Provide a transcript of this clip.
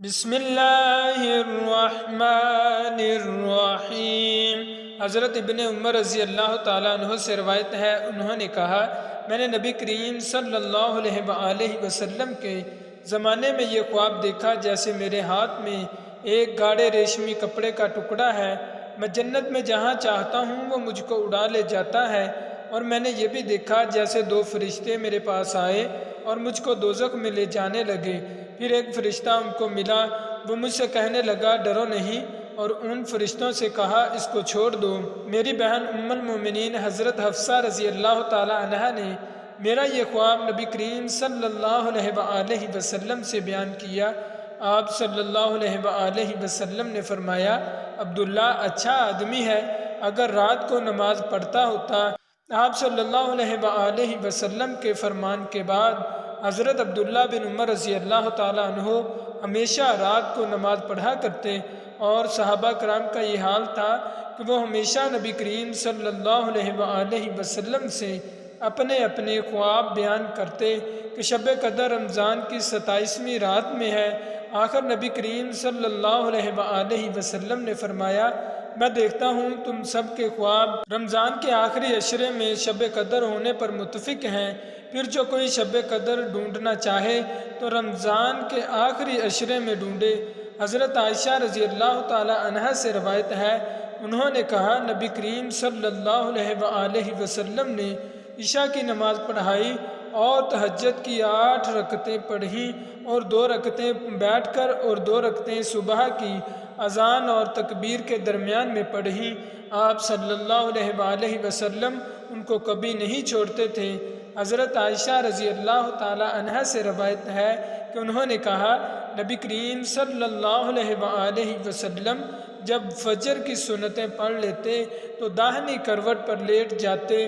بسم اللہ الرحمن الرحیم۔ حضرت ابن عمر رضی اللہ تعالیٰ عنہ سے روایت ہے، انہوں نے کہا میں نے نبی کریم صلی اللہ علیہ وآلہ وسلم کے زمانے میں یہ خواب دیکھا جیسے میرے ہاتھ میں ایک گاڑے ریشمی کپڑے کا ٹکڑا ہے، میں جنت میں جہاں چاہتا ہوں وہ مجھ کو اڑا لے جاتا ہے، اور میں نے یہ بھی دیکھا جیسے دو فرشتے میرے پاس آئے اور مجھ کو دوزخ میں لے جانے لگے، پھر ایک فرشتہ ان کو ملا، وہ مجھ سے کہنے لگا ڈرو نہیں، اور ان فرشتوں سے کہا اس کو چھوڑ دو۔ میری بہن ام المومنین حضرت حفصہ رضی اللہ تعالی عنہا نے میرا یہ خواب نبی کریم صلی اللہ علیہ وآلہ وسلم سے بیان کیا۔ آپ صلی اللہ علیہ وآلہ وسلم نے فرمایا عبداللہ اچھا آدمی ہے، اگر رات کو نماز پڑھتا ہوتا۔ آپ صلی اللہ علیہ وآلہ وسلم کے فرمان کے بعد حضرت عبداللہ بن عمر رضی اللہ تعالیٰ عنہ ہمیشہ رات کو نماز پڑھا کرتے، اور صحابہ کرام کا یہ حال تھا کہ وہ ہمیشہ نبی کریم صلی اللہ علیہ وآلہ وسلم سے اپنے اپنے خواب بیان کرتے کہ شب قدر رمضان کی 27ویں رات میں ہے۔ آخر نبی کریم صلی اللہ علیہ وآلہ وسلم نے فرمایا میں دیکھتا ہوں تم سب کے خواب رمضان کے آخری عشرے میں شب قدر ہونے پر متفق ہیں، پھر جو کوئی شب قدر ڈھونڈنا چاہے تو رمضان کے آخری عشرے میں ڈھونڈے۔ حضرت عائشہ رضی اللہ تعالی عنہا سے روایت ہے، انہوں نے کہا نبی کریم صلی اللہ علیہ وآلہ وسلم نے عشاء کی نماز پڑھائی اور تہجد کی 8 رکعتیں پڑھیں، اور 2 رکعتیں بیٹھ کر اور 2 رکعتیں صبح کی اذان اور تکبیر کے درمیان میں پڑھیں۔ آپ صلی اللہ علیہ وآلہ وسلم ان کو کبھی نہیں چھوڑتے تھے۔ حضرت عائشہ رضی اللہ تعالی عنہا سے روایت ہے کہ انہوں نے کہا نبی کریم صلی اللہ علیہ وآلہ وسلم جب فجر کی سنتیں پڑھ لیتے تو داہنی کروٹ پر لیٹ جاتے